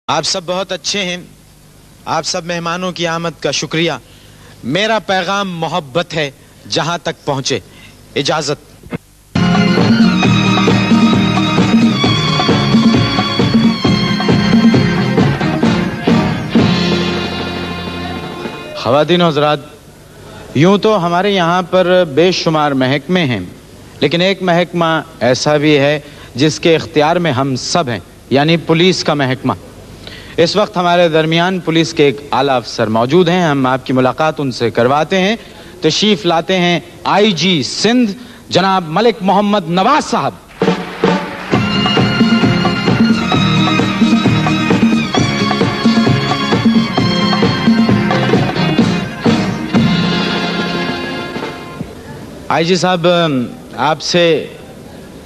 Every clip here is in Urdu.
آپ سب بہت اچھے ہیں. آپ سب مہمانوں کی آمد کا شکریہ. میرا پیغام محبت ہے جہاں تک پہنچے. اجازت. خواتین و حضرات، یوں تو ہمارے یہاں پر بے شمار محکمے ہیں، لیکن ایک محکمہ ایسا بھی ہے جس کے اختیار میں ہم سب ہیں، یعنی پولیس کا محکمہ. اس وقت ہمارے درمیان پولیس کے ایک اعلیٰ افسر موجود ہیں. ہم آپ کی ملاقات ان سے کرواتے ہیں. تشریف لاتے ہیں آئی جی سندھ جناب ملک محمد نواز صاحب. آئی جی صاحب، آپ سے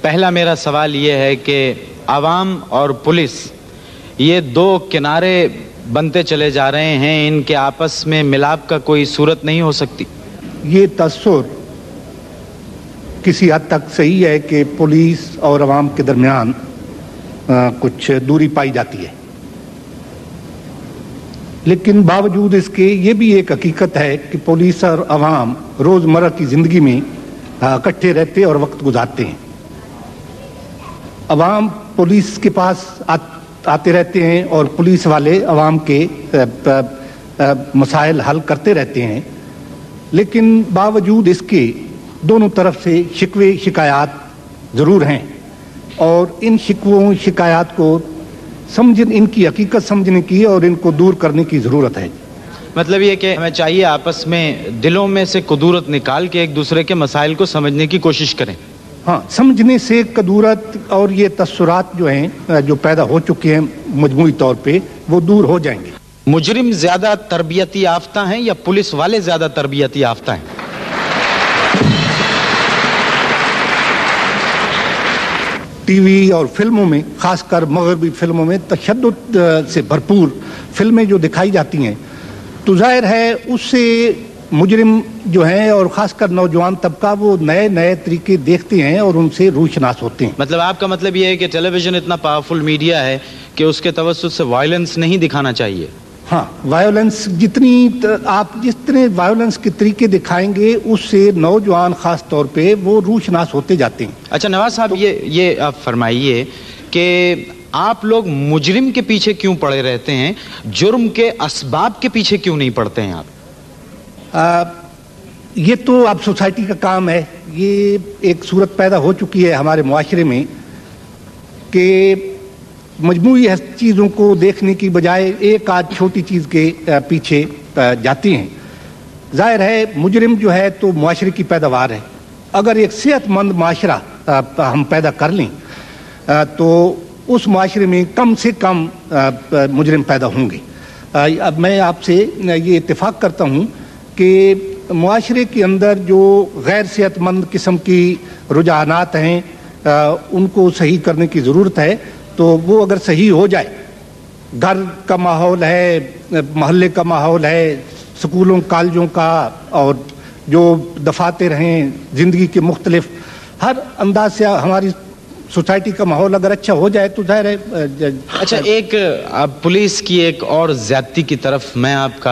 پہلا میرا سوال یہ ہے کہ عوام اور پولیس یہ دو کنارے بنتے چلے جا رہے ہیں، ان کے آپس میں ملاپ کا کوئی صورت نہیں ہو سکتی؟ یہ تصور کسی حد تک صحیح ہے کہ پولیس اور عوام کے درمیان کچھ دوری پائی جاتی ہے، لیکن باوجود اس کے یہ بھی ایک حقیقت ہے کہ پولیس اور عوام روزمرہ کی زندگی میں اکٹھے رہتے اور وقت گزارتے ہیں. عوام پولیس کے پاس آتے رہتے ہیں اور پولیس والے عوام کے مسائل حل کرتے رہتے ہیں، لیکن باوجود اس کے دونوں طرف سے شکوے شکایات ضرور ہیں، اور ان شکووں شکایات کو ان کی حقیقت سمجھنے کی اور ان کو دور کرنے کی ضرورت ہے. مطلب یہ کہ ہمیں چاہیے آپس میں دلوں میں سے کدورت نکال کے ایک دوسرے کے مسائل کو سمجھنے کی کوشش کریں. ہاں، سمجھنے سے کدورت اور یہ تاثرات جو ہیں جو پیدا ہو چکے ہیں مجموعی طور پہ وہ دور ہو جائیں گے. مجرم زیادہ تربیتی یافتہ ہیں یا پولیس والے زیادہ تربیتی یافتہ ہیں؟ ٹی وی اور فلموں میں، خاص کر مغربی فلموں میں تشدد سے بھرپور فلمیں جو دکھائی جاتی ہیں تو ظاہر ہے اس سے مجرم جو ہیں اور خاص کر نوجوان طبقہ وہ نئے نئے طریقے دیکھتے ہیں اور ان سے روشناس ہوتے ہیں. مطلب آپ کا مطلب یہ ہے کہ ٹیلی ویژن اتنا پاورفل میڈیا ہے کہ اس کے توسط سے وائلنس نہیں دکھانا چاہیے؟ ہاں، وائلنس جتنے وائلنس کے طریقے دکھائیں گے اس سے نوجوان خاص طور پہ وہ روشناس ہوتے جاتے ہیں. اچھا نواز صاحب، یہ آپ فرمائیے کہ آپ لوگ مجرم کے پیچھے کیوں پڑے رہتے ہیں، جرم کے اسباب کے پیچھے کیوں نہیں پڑتے ہیں آپ؟ یہ تو اب سوسائٹی کا کام ہے. یہ ایک صورت پیدا ہو چکی ہے ہمارے معاشرے میں کہ مجموعی چیزوں کو دیکھنے کی بجائے ایک آدھ چھوٹی چیز کے پیچھے جاتے ہیں. ظاہر ہے مجرم جو ہے تو معاشرے کی پیداوار ہے. اگر ایک صحت مند معاشرہ ہم پیدا کر لیں تو اس معاشرے میں کم سے کم مجرم پیدا ہوں گے. اب میں آپ سے یہ اتفاق کرتا ہوں کہ معاشرے کے اندر جو غیر صحت مند قسم کی رجحانات ہیں ان کو صحیح کرنے کی ضرورت ہے. تو وہ اگر صحیح ہو جائے، گھر کا ماحول ہے، محلے کا ماحول ہے، سکولوں کالجوں کا، اور جو دفاتر ہیں زندگی کے مختلف ہر انداز سے ہماری سوسائٹی کا ماحول اگر اچھا ہو جائے تو ظاہر ہے. اچھا، ایک پولیس کی ایک اور زیادتی کی طرف میں آپ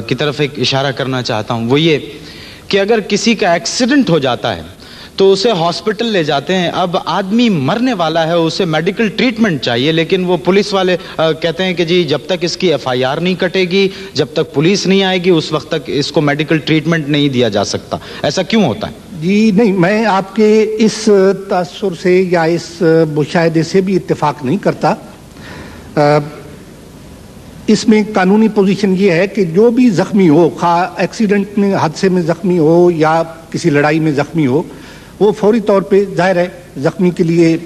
کی طرف ایک اشارہ کرنا چاہتا ہوں، وہ یہ کہ اگر کسی کا ایکسیڈنٹ ہو جاتا ہے تو اسے ہاسپٹل لے جاتے ہیں. اب آدمی مرنے والا ہے، اسے میڈیکل ٹریٹمنٹ چاہیے، لیکن وہ پولیس والے کہتے ہیں کہ جی جب تک اس کی ایف آئی آر نہیں کٹے گی، جب تک پولیس نہیں آئے گی، اس وقت تک اس کو میڈیکل ٹریٹمنٹ نہیں دیا جا سکتا. ایسا کیوں ہوتا ہے؟ جی نہیں، میں آپ کے اس تاثر سے یا اس مشاہدے سے بھی اتفاق نہیں کرتا. اس میں قانونی پوزیشن یہ ہے کہ جو بھی زخمی ہو، خواہ ایکسیڈنٹ میں حادثے میں زخمی ہو یا کسی لڑائی میں زخمی ہو، وہ فوری طور پہ ظاہر ہے زخمی کے لیے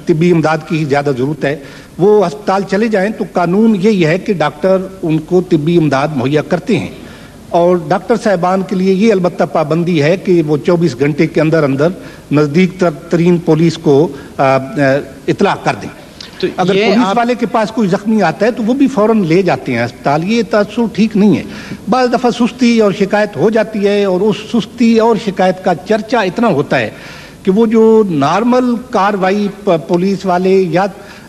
طبی امداد کی ہی زیادہ ضرورت ہے. وہ ہسپتال چلے جائیں تو قانون یہی ہے کہ ڈاکٹر ان کو طبی امداد مہیا کرتے ہیں، اور ڈاکٹر صاحبان کے لیے یہ البتہ پابندی ہے کہ وہ 24 گھنٹے کے اندر نزدیک ترین پولیس کو اطلاع کر دیں. اگر پولیس والے کے پاس کوئی زخمی آتا ہے تو وہ بھی فوراً لے جاتے ہیں ہسپتال. یہ تاثر ٹھیک نہیں ہے. بعض دفعہ سستی اور شکایت ہو جاتی ہے، اور اس سستی اور شکایت کا چرچا اتنا ہوتا ہے کہ وہ جو نارمل کاروائی پولیس والے یا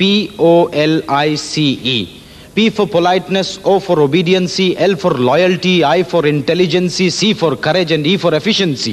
POLICE। P for politeness, O for obediency, L for loyalty, I for intelligence, C for courage and E for efficiency।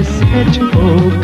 SHO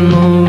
9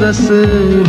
10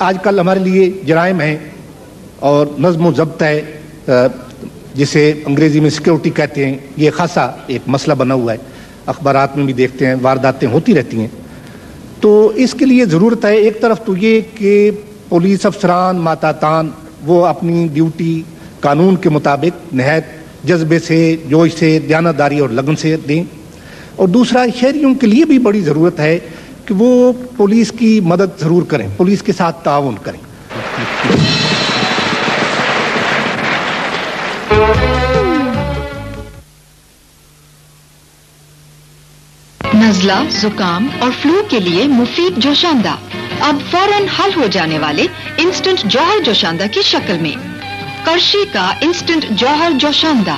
آج کل ہمارے لیے جرائم ہیں اور نظم و ضبط ہے، جسے انگریزی میں سیکورٹی کہتے ہیں، یہ خاصا ایک مسئلہ بنا ہوا ہے. اخبارات میں بھی دیکھتے ہیں وارداتیں ہوتی رہتی ہیں. تو اس کے لیے ضرورت ہے ایک طرف تو یہ کہ پولیس افسران ماتحتان وہ اپنی ڈیوٹی قانون کے مطابق نہایت جذبے سے، جوش سے، دیانتداری اور لگن سے دیں، اور دوسرا شہریوں کے لیے بھی بڑی ضرورت ہے کہ وہ پولیس کی مدد ضرور کریں، پولیس کے ساتھ تعاون کریں. نزلہ، زکام اور فلو کے لیے مفید جوشاندہ اب فوراً حل ہو جانے والے انسٹنٹ جوہر جوشاندہ کی شکل میں. کرشی کا انسٹنٹ جوہر جوشاندہ.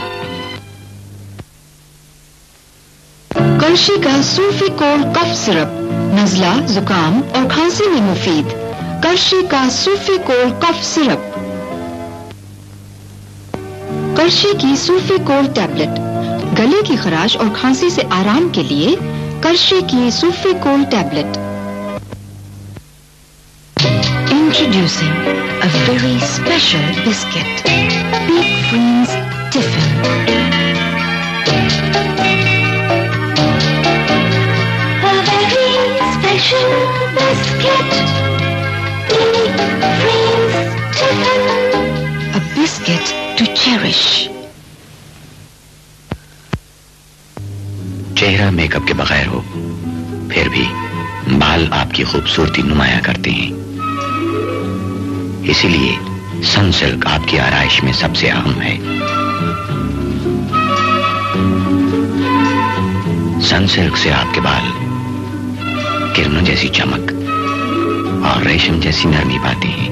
کرشی کا صوفی کول کف سرپ نزلہ، زکام اور کھانسی میں مفید. کرشی کا صوفی کول کف سرپ. کرشی کی صوفی کول ٹیبلٹ گلے کی خراش اور کھانسی سے آرام کے لیے. کرشی کی صوفی کول tablet. Introducing a very special biscuit, Big Friends Tiffin. A very special biscuit, Big Friends Tiffin. A biscuit to cherish. چہرہ میک اپ کے بغیر ہو پھر بھی بال آپ کی خوبصورتی نمایاں کرتے ہیں، اسی لیے سن سلک آپ کی آرائش میں سب سے اہم ہے. سن سلک سے آپ کے بال کرنوں جیسی چمک اور ریشم جیسی نرمی پاتے ہیں.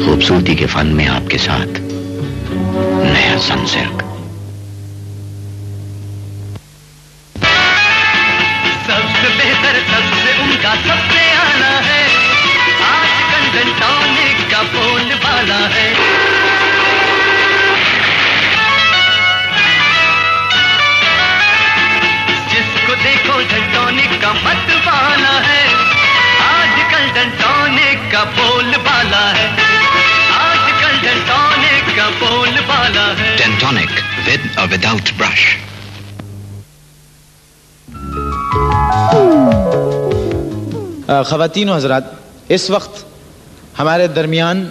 خوبصورتی کے فن میں آپ کے ساتھ نیا سن سلک. سب سے آنا ہے آج کنڈن ٹونک کا بول بالا ہے. جس کو دیکھو ٹونک کا مت بالا ہے. آج کنڈن ٹونک کا بول بالا ہے. آج کنڈن ٹونک کا بول بالا ہے. ٹینٹونک ود اور وداؤٹ برش. خواتین و حضرات، اس وقت ہمارے درمیان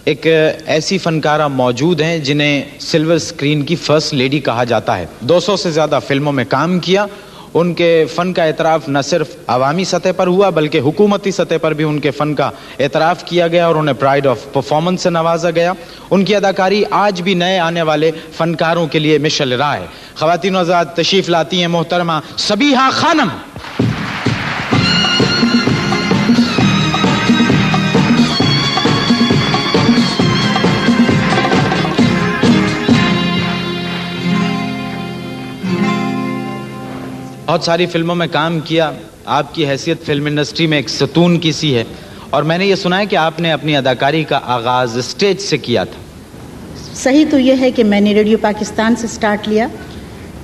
ایک ایسی فنکارہ موجود ہیں جنہیں سلور سکرین کی فرسٹ لیڈی کہا جاتا ہے. 200 سے زیادہ فلموں میں کام کیا. ان کے فن کا اعتراف نہ صرف عوامی سطح پر ہوا بلکہ حکومتی سطح پر بھی ان کے فن کا اعتراف کیا گیا اور انہیں پرائڈ آف پرفارمنس سے نوازا گیا. ان کی اداکاری آج بھی نئے آنے والے فنکاروں کے لیے مشعل راہ ہے. خواتین و حضرات، تشریف لاتی ہیں محترمہ صبیحہ خانم. بہت ساری فلموں میں کام کیا. آپ کی حیثیت فلم انڈسٹری میں ایک ستون کی سی ہے، اور میں نے یہ سنا ہے کہ آپ نے اپنی اداکاری کا آغاز اسٹیج سے کیا تھا. صحیح تو یہ ہے کہ میں نے ریڈیو پاکستان سے سٹارٹ لیا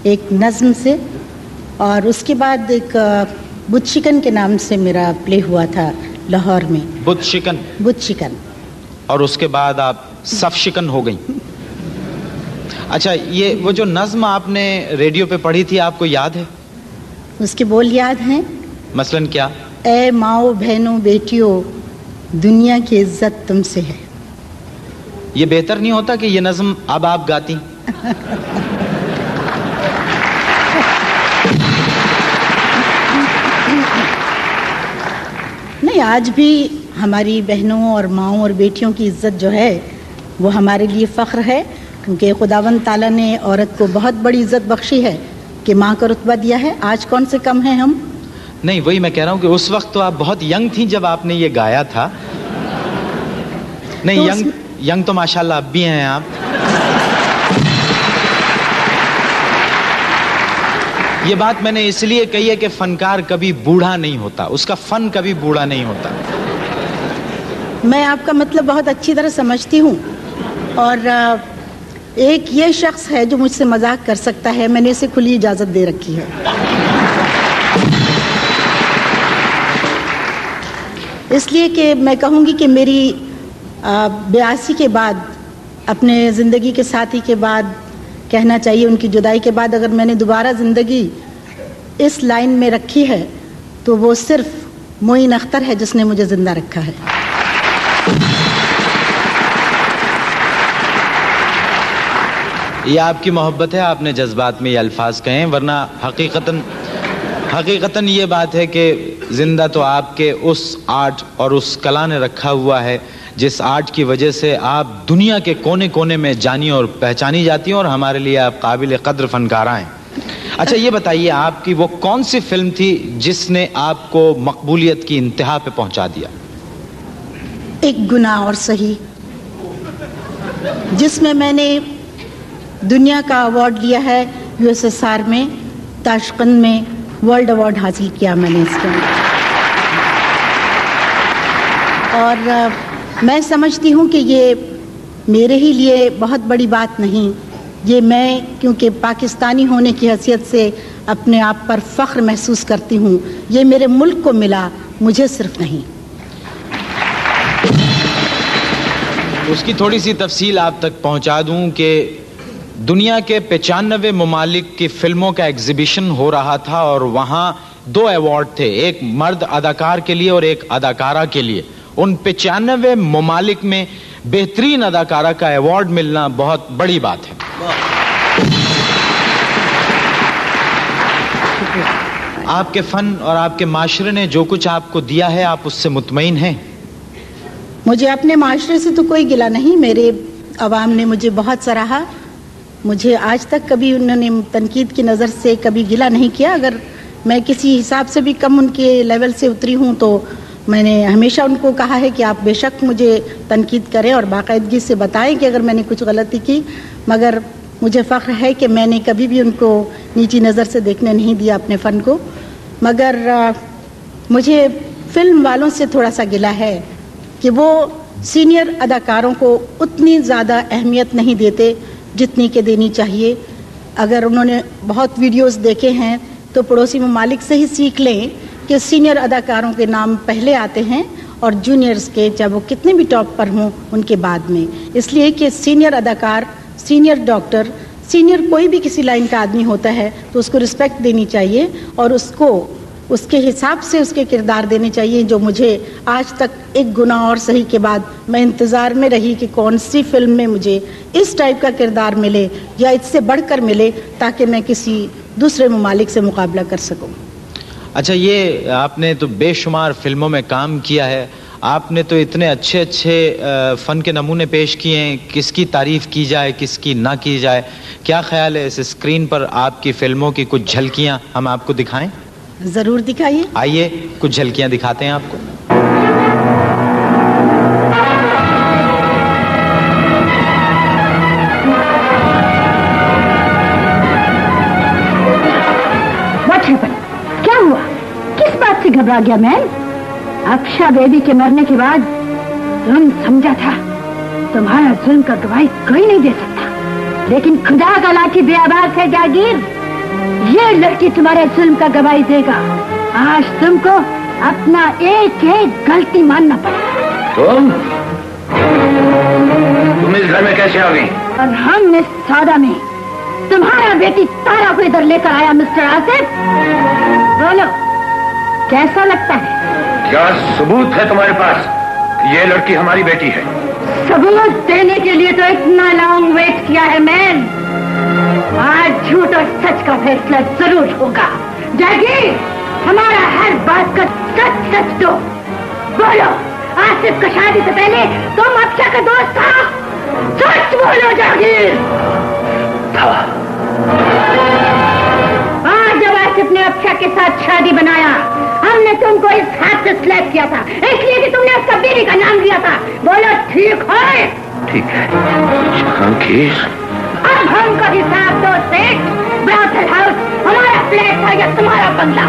ایک نظم سے، اور اس کے بعد ایک بت شکن کے نام سے میرا پلے ہوا تھا لاہور میں. بت شکن؟ بت شکن. اور اس کے بعد آپ صف شکن ہو گئی. اچھا، یہ وہ جو نظم آپ نے ریڈیو پہ پڑھی تھی آپ کو یاد ہے؟ اس کے بول یاد ہیں. مثلاً کیا؟ اے ماؤں بہنوں بیٹیوں دنیا کی عزت تم سے ہے. یہ بہتر نہیں ہوتا کہ یہ نظم اب آپ گاتی؟ نہیں، آج بھی ہماری بہنوں اور ماؤں اور بیٹیوں کی عزت جو ہے وہ ہمارے لیے فخر ہے، کیونکہ خداوند تعالیٰ نے عورت کو بہت بڑی عزت بخشی ہے کہ ماں کا رتبہ دیا ہے. آج کون سے کم ہیں ہم؟ نہیں، وہی میں کہہ رہا ہوں کہ اس وقت تو آپ بہت ینگ تھیں جب آپ نے یہ گایا تھا. نہیں، ینگ تو ماشاءاللہ اب بھی ہیں آپ. یہ بات میں نے اس لیے کہی ہے کہ فنکار کبھی بوڑھا نہیں ہوتا، اس کا فن کبھی بوڑھا نہیں ہوتا. میں آپ کا مطلب بہت اچھی طرح سمجھتی ہوں، اور ایک یہ شخص ہے جو مجھ سے مذاق کر سکتا ہے، میں نے اسے کھلی اجازت دے رکھی ہے. اس لیے کہ میں کہوں گی کہ میری 82 کے بعد اپنے زندگی کے ساتھی کے بعد کہنا چاہیے ان کی جدائی کے بعد اگر میں نے دوبارہ زندگی اس لائن میں رکھی ہے تو وہ صرف معین اختر ہے جس نے مجھے زندہ رکھا ہے. یہ آپ کی محبت ہے, آپ نے جذبات میں یہ الفاظ کہیں, ورنہ حقیقتاً یہ بات ہے کہ زندہ تو آپ کے اس آرٹ اور اس کلا نے رکھا ہوا ہے جس آرٹ کی وجہ سے آپ دنیا کے کونے کونے میں جانی اور پہچانی جاتی ہیں, اور ہمارے لیے آپ قابل قدر فنکارہ ہیں. اچھا یہ بتائیے, آپ کی وہ کون سی فلم تھی جس نے آپ کو مقبولیت کی انتہا پہ پہنچا دیا؟ ایک گناہ اور صحیح, جس میں نے دنیا کا ایوارڈ لیا ہے, USSR میں تاشقند میں ورلڈ ایوارڈ حاصل کیا میں نے اس کے. اور میں سمجھتی ہوں کہ یہ میرے ہی لیے بہت بڑی بات نہیں, یہ میں کیونکہ پاکستانی ہونے کی حیثیت سے اپنے آپ پر فخر محسوس کرتی ہوں, یہ میرے ملک کو ملا, مجھے صرف نہیں. اس کی تھوڑی سی تفصیل آپ تک پہنچا دوں کہ دنیا کے 95 ممالک کی فلموں کا ایگزیبیشن ہو رہا تھا, اور وہاں 2 ایوارڈ تھے, ایک مرد اداکار کے لیے اور ایک اداکارہ کے لیے. ان 95 ممالک میں بہترین اداکارہ کا ایوارڈ ملنا بہت بڑی بات ہے. آپ کے فن اور آپ کے معاشرے نے جو کچھ آپ کو دیا ہے, آپ اس سے مطمئن ہیں؟ مجھے اپنے معاشرے سے تو کوئی گلہ نہیں, میرے عوام نے مجھے بہت سراہا, مجھے آج تک کبھی انہوں نے تنقید کی نظر سے کبھی گلہ نہیں کیا. اگر میں کسی حساب سے بھی کم ان کے لیول سے اتری ہوں تو میں نے ہمیشہ ان کو کہا ہے کہ آپ بے شک مجھے تنقید کریں اور باقاعدگی سے بتائیں کہ اگر میں نے کچھ غلطی کی, مگر مجھے فخر ہے کہ میں نے کبھی بھی ان کو نیچی نظر سے دیکھنے نہیں دیا اپنے فن کو. مگر مجھے فلم والوں سے تھوڑا سا گلہ ہے کہ وہ سینئر اداکاروں کو اتنی زیادہ اہمیت نہیں دیتے جتنی کہ دینی چاہیے. اگر انہوں نے بہت ویڈیوز دیکھے ہیں تو پڑوسی ممالک سے ہی سیکھ لیں کہ سینئر اداکاروں کے نام پہلے آتے ہیں اور جونیئرز کے, چاہے وہ کتنے بھی ٹاپ پر ہوں, ان کے بعد میں. اس لیے کہ سینئر اداکار, سینئر ڈاکٹر, سینئر کوئی بھی کسی لائن کا آدمی ہوتا ہے تو اس کو رسپیکٹ دینی چاہیے اور اس کو اس کے حساب سے اس کے کردار دینے چاہیے. جو مجھے آج تک ایک گناہ اور صحیح کے بعد میں انتظار میں رہی کہ کون سی فلم میں مجھے اس ٹائپ کا کردار ملے یا اس سے بڑھ کر ملے تاکہ میں کسی دوسرے ممالک سے مقابلہ کر سکوں. اچھا, یہ آپ نے تو بے شمار فلموں میں کام کیا ہے, آپ نے تو اتنے اچھے اچھے فن کے نمونے پیش کیے ہیں, کس کی تعریف کی جائے کس کی نہ کی جائے. کیا خیال ہے اس اسکرین پر آپ کی فلموں کی کچھ جھلکیاں ہم آپ کو دکھائیں؟ ضرور دکھائیے. آئیے کچھ جھلکیاں دکھاتے ہیں آپ کو. کیا ہوا, کس بات سے گھبرا گیا میں؟ اکشا بیبی کے مرنے کے بعد تم سمجھا تھا تمہارا ظلم کا گواہی کوئی نہیں دے سکتا, لیکن خدا کا لاٹھی بے آواز ہے جاگیر, یہ لڑکی تمہارے ظلم کا گواہی دے گا. آج تم کو اپنا ایک ایک غلطی ماننا پڑے. تم اس گھر میں کیسے آ گئی؟ اور ہم اس سودا میں تمہارا بیٹی تارا کو ادھر لے کر آیا. مسٹر آصف, بولو کیسا لگتا ہے؟ کیا ثبوت ہے تمہارے پاس کہ یہ لڑکی ہماری بیٹی ہے؟ ثبوت دینے کے لیے تو اتنا لانگ ویٹ کیا ہے مین. آج جھوٹ اور سچ کا فیصلہ ضرور ہوگا. جاگیر, ہمارا ہر بات کا سچ سچ دو. بولو, آصف کا شادی سے پہلے تم اکشا کا دوست تھا؟ سچ بولو جاگیر. آج جب آصف نے اکشا کے ساتھ شادی بنایا, ہم نے تم کو اس ہاتھ سے سلیکٹ کیا تھا اس لیے کہ تم نے اس کا بیوی کا نام لیا تھا. بولو ٹھیک ہے؟ ٹھیک ہے جہانگیر. اب ہم کا حساب دو سیٹ. براؤتھل ہاؤس ہمارا فلیٹ تھا یا تمہارا بنگلہ؟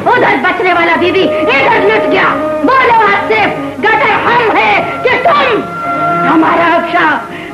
ادھر بچنے والا بیوی ادھر لٹ گیا. بولو آصف, گٹر ہم ہے کہ تم؟ ہمارا اکشا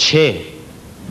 6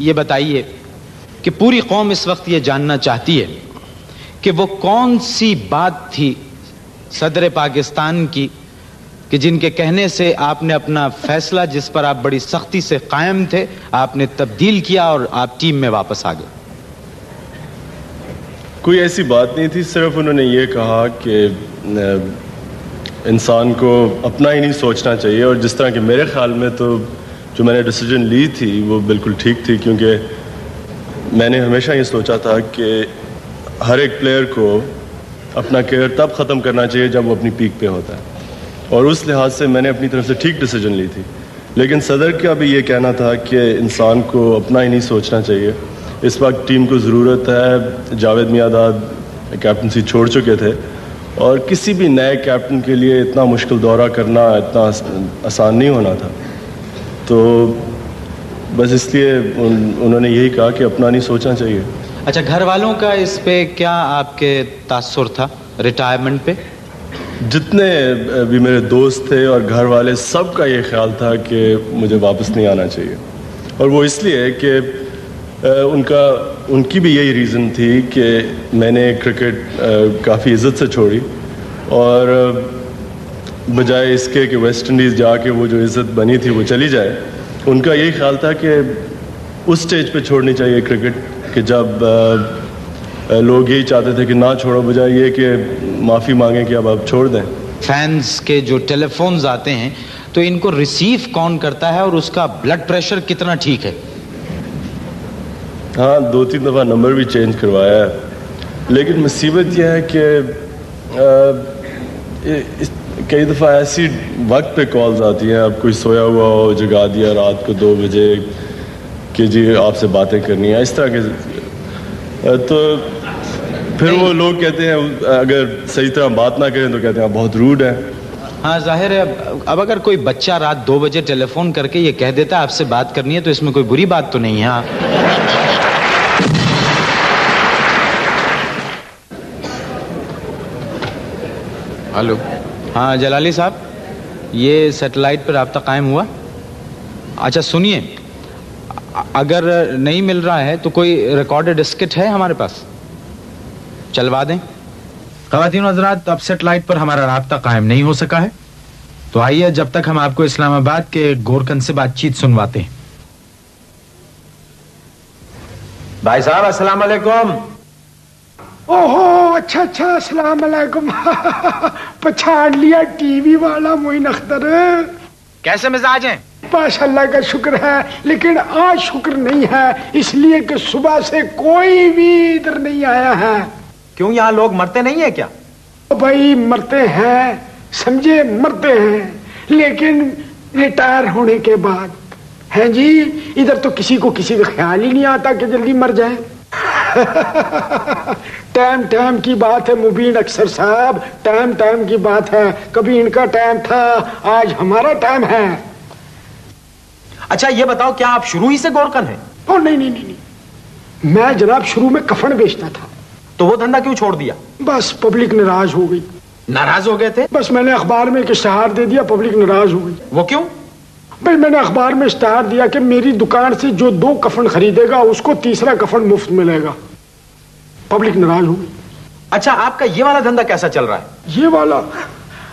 یہ بتائیے کہ پوری قوم اس وقت یہ جاننا چاہتی ہے کہ وہ کون سی بات تھی صدر پاکستان کی کہ جن کے کہنے سے آپ نے اپنا فیصلہ جس پر آپ بڑی سختی سے قائم تھے آپ نے تبدیل کیا اور آپ ٹیم میں واپس آ گئے. کوئی ایسی بات نہیں تھی, صرف انہوں نے یہ کہا کہ انسان کو اپنا ہی نہیں سوچنا چاہیے, اور جس طرح کہ میرے خیال میں تو جو میں نے ڈیسیجن لی تھی وہ بالکل ٹھیک تھی, کیونکہ میں نے ہمیشہ یہ سوچا تھا کہ ہر ایک پلیئر کو اپنا کیریئر تب ختم کرنا چاہیے جب وہ اپنی پیک پہ ہوتا ہے, اور اس لحاظ سے میں نے اپنی طرف سے ٹھیک ڈیسیجن لی تھی. لیکن صدر کا بھی یہ کہنا تھا کہ انسان کو اپنا ہی نہیں سوچنا چاہیے. اس وقت ٹیم کو ضرورت ہے, جاوید میاں کیپٹنسی چھوڑ چکے تھے, اور کسی بھی نئے کیپٹن کے لیے اتنا مشکل دورہ کرنا اتنا آسان نہیں ہونا تھا. تو بس اس لیے انہوں نے یہی کہا کہ اپنا نہیں سوچنا چاہیے. اچھا, گھر والوں کا اس پہ کیا آپ کے تاثر تھا ریٹائرمنٹ پہ؟ جتنے بھی میرے دوست تھے اور گھر والے, سب کا یہ خیال تھا کہ مجھے واپس نہیں آنا چاہیے, اور وہ اس لیے کہ ان کی بھی یہی ریزن تھی کہ میں نے کرکٹ کافی عزت سے چھوڑی, اور بجائے اس کے کہ ویسٹ انڈیز جا کے وہ جو عزت بنی تھی وہ چلی جائے, ان کا یہی خیال تھا کہ اس سٹیج پہ چھوڑنی چاہیے کرکٹ کہ جب لوگ یہی چاہتے تھے کہ نہ چھوڑو, بجائے یہ کہ معافی مانگیں کہ اب آپ چھوڑ دیں. فینس کے جو ٹیلی فونز آتے ہیں تو ان کو ریسیو کون کرتا ہے, اور اس کا بلڈ پریشر کتنا ٹھیک ہے؟ ہاں, 2-3 دفعہ نمبر بھی چینج کروایا ہے, لیکن مصیبت یہ ہے کہ کئی دفعہ ایسی وقت پہ کالز آتی ہیں, اب کوئی سویا ہوا ہو جگا دیا رات کو 2 بجے کہ جی آپ سے باتیں کرنی ہیں, اس طرح کے. تو پھر وہ لوگ کہتے ہیں اگر صحیح طرح بات نہ کریں تو کہتے ہیں آپ بہت روڈ ہیں. ہاں ظاہر ہے, اب اگر کوئی بچہ رات 2 بجے ٹیلی فون کر کے یہ کہہ دیتا ہے آپ سے بات کرنی ہے تو اس میں کوئی بری بات تو نہیں ہے. ہلو, ہاں جلالی صاحب, یہ سیٹلائٹ پہ رابطہ قائم ہوا؟ اچھا سنیے, اگر نہیں مل رہا ہے تو کوئی ریکارڈڈ اسکٹ ہے ہمارے پاس, چلوا دیں. خواتین و حضرات, اب سیٹلائٹ پر ہمارا رابطہ قائم نہیں ہو سکا ہے, تو آئیے جب تک ہم آپ کو اسلام آباد کے گورکن سے بات چیت سنواتے ہیں. بھائی صاحب السلام علیکم. اوہو, اچھا السلام علیکم. پچھاڑ لیا ٹی وی والا معین اختر. کیسے مزاج ہیں؟ بس اللہ کا شکر ہے, لیکن آج شکر نہیں ہے اس لیے کہ صبح سے کوئی بھی ادھر نہیں آیا ہے. کیوں, یہاں لوگ مرتے نہیں ہیں کیا؟ بھائی مرتے ہیں, سمجھے, مرتے ہیں, لیکن ریٹائر ہونے کے بعد ہیں جی, ادھر تو کسی کو کسی کا خیال ہی نہیں آتا کہ جلدی مر جائے. ٹائم کی بات ہے مبین اکثر صاحب, ٹائم کی بات ہے. کبھی ان کا ٹائم تھا, آج ہمارا ٹائم ہے. اچھا یہ بتاؤ, کیا آپ شروع ہی سے گورکن ہیں؟ نہیں, میں جناب شروع میں کفن بیچتا تھا. تو وہ دھندا کیوں چھوڑ دیا؟ بس پبلک ناراض ہو گئی. ناراض ہو گئے تھے؟ بس میں نے اخبار میں ایک اشتہار دے دیا, پبلک ناراض ہو گئی. وہ کیوں؟ بھائی میں نے اخبار میں اشتہار دیا کہ میری دکان سے جو 2 کفن خریدے گا اس کو تیسرا کفن مفت ملے گا. پبلک ناراض ہو گئی. اچھا, آپ کا یہ والا دھندا کیسا چل رہا ہے؟ یہ والا,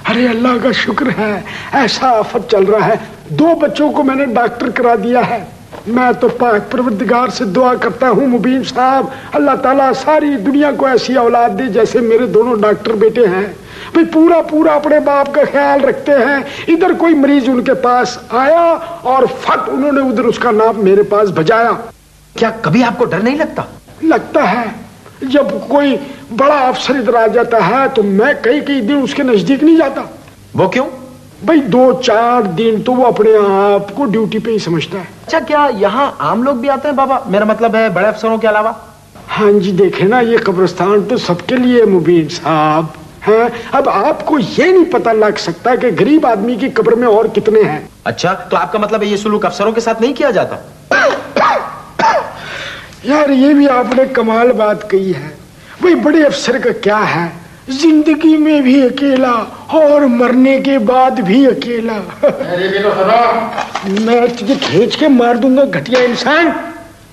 ارے اللہ کا شکر ہے, ایسا آفت چل رہا ہے. 2 بچوں کو میں نے ڈاکٹر کرا دیا ہے. میں تو پاک پروردگار سے دعا کرتا ہوں مبین صاحب, اللہ تعالیٰ ساری دنیا کو ایسی اولاد دے جیسے میرے دونوں ڈاکٹر بیٹے ہیں. بھئی پورا اپنے باپ کا خیال رکھتے ہیں. ادھر کوئی مریض ان کے پاس آیا اور فٹ انہوں نے ادھر اس کا نام میرے پاس بھجایا. کیا کبھی آپ کو ڈر نہیں لگتا؟ لگتا ہے. جب کوئی بڑا افسر ادھر آ جاتا ہے تو میں کئی دن اس کے نزدیک نہیں جاتا. وہ کیوں؟ بھئی 2-4 دن تو وہ اپنے آپ کو ڈیوٹی پہ ہی سمجھتا ہے. اچھا, کیا یہاں عام لوگ بھی آتے ہیں بابا؟ میرا مطلب ہے بڑے افسروں کے علاوہ. ہاں جی, دیکھیں نا, یہ قبرستان تو سب کے لیے مبین صاحب ہے. اب آپ کو یہ نہیں پتہ لگ سکتا کہ غریب آدمی کی قبر میں اور کتنے ہیں. اچھا, تو آپ کا مطلب ہے یہ سلوک افسروں کے ساتھ نہیں کیا جاتا؟ یار یہ بھی آپ نے کمال بات کہی ہے. بھئی بڑے افسر کا کیا ہے, زندگی میں بھی اکیلا اور مرنے کے بعد بھی اکیلا. میں تجھے کھینچ کے مار دوں گا گھٹیا انسان.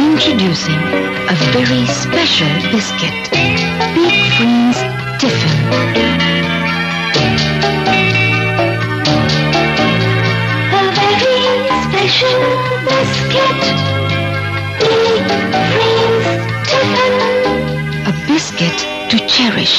Introducing a very special biscuit, Big Friends Tiffin. A very special biscuit, Big Friends Tiffin. A biscuit to cherish.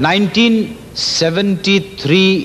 1973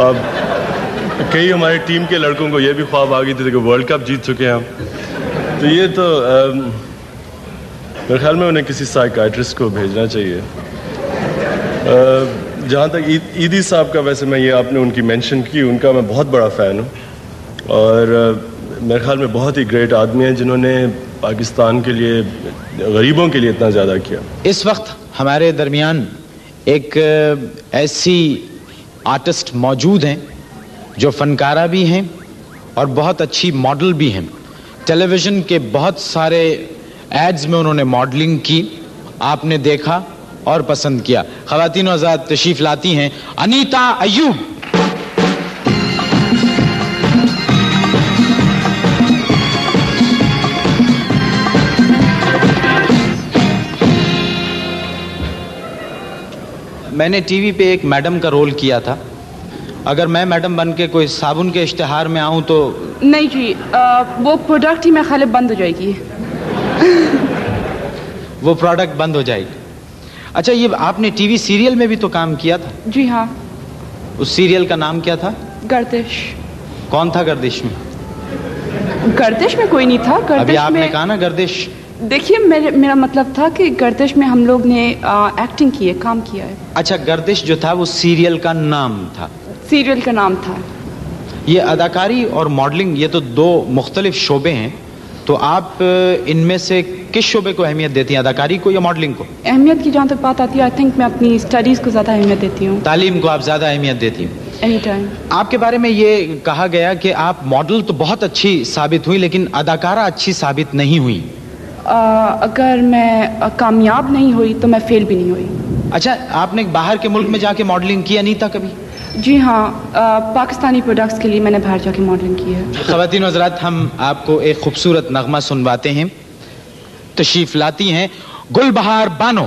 اب کئی ہماری ٹیم کے لڑکوں کو یہ بھی خواب آ گئی تھی کہ ورلڈ کپ جیت چکے ہیں ہم. تو یہ تو میرے خیال میں انہیں کسی سائیکائٹرسٹ کو بھیجنا چاہیے. جہاں تک عیدی صاحب کا، ویسے میں یہ آپ نے ان کی مینشن کی، ان کا میں بہت بڑا فین ہوں، اور میرے خیال میں بہت ہی گریٹ آدمی ہیں جنہوں نے پاکستان کے لیے، غریبوں کے لیے اتنا زیادہ کیا. اس وقت ہمارے درمیان ایک ایسی آرٹسٹ موجود ہیں جو فنکارہ بھی ہیں اور بہت اچھی ماڈل بھی ہیں. ٹیلی ویژن کے بہت سارے ایڈز میں انہوں نے ماڈلنگ کی، آپ نے دیکھا اور پسند کیا. خواتین و حضرات تشریف لاتی ہیں انیتا ایوب. میں نے ٹی وی پہ ایک میڈم کا رول کیا تھا. اگر میں میڈم بن کے کوئی صابن کے اشتہار میں آؤں تو نہیں جی، وہ پروڈکٹ ہی میں خیال بند ہو جائے گی. وہ پروڈکٹ بند ہو جائے گی. اچھا، یہ آپ نے ٹی وی سیریل میں بھی تو کام کیا تھا؟ جی ہاں. اس سیریل کا نام کیا تھا؟ گردش. کون تھا گردش میں؟ گردش میں کوئی نہیں تھا. ابھی آپ نے کہا نا گردش. دیکھیے میرا مطلب تھا کہ گردش میں ہم لوگ نے ایکٹنگ کی ہے، کام کیا ہے. اچھا، گردش جو تھا وہ سیریل کا نام تھا؟ سیریل کا نام تھا. یہ اداکاری اور ماڈلنگ یہ تو دو مختلف شعبے ہیں، تو آپ ان میں سے کس شعبے کو اہمیت دیتی ہیں، اداکاری کو یا ماڈلنگ کو؟ اہمیت کی جہاں تک بات آتی ہے، آئی تھنک میں اپنی اسٹڈیز کو زیادہ اہمیت دیتی ہوں. تعلیم کو آپ زیادہ اہمیت دیتی ہیں؟ Any time. آپ کے بارے میں یہ کہا گیا کہ آپ ماڈل تو بہت اچھی ثابت ہوئی لیکن اداکارہ اچھی ثابت نہیں ہوئی. اگر میں کامیاب نہیں ہوئی تو میں فیل بھی نہیں ہوئی. اچھا، آپ نے باہر کے ملک میں جا کے ماڈلنگ کیا نہیں تھا کبھی؟ جی ہاں، پاکستانی پروڈکٹس کے لیے میں نے باہر جا کے ماڈلنگ کی ہے. خواتین و حضرات، ہم آپ کو ایک خوبصورت نغمہ سنواتے ہیں. تشریف لاتی ہیں گل بہار بانو.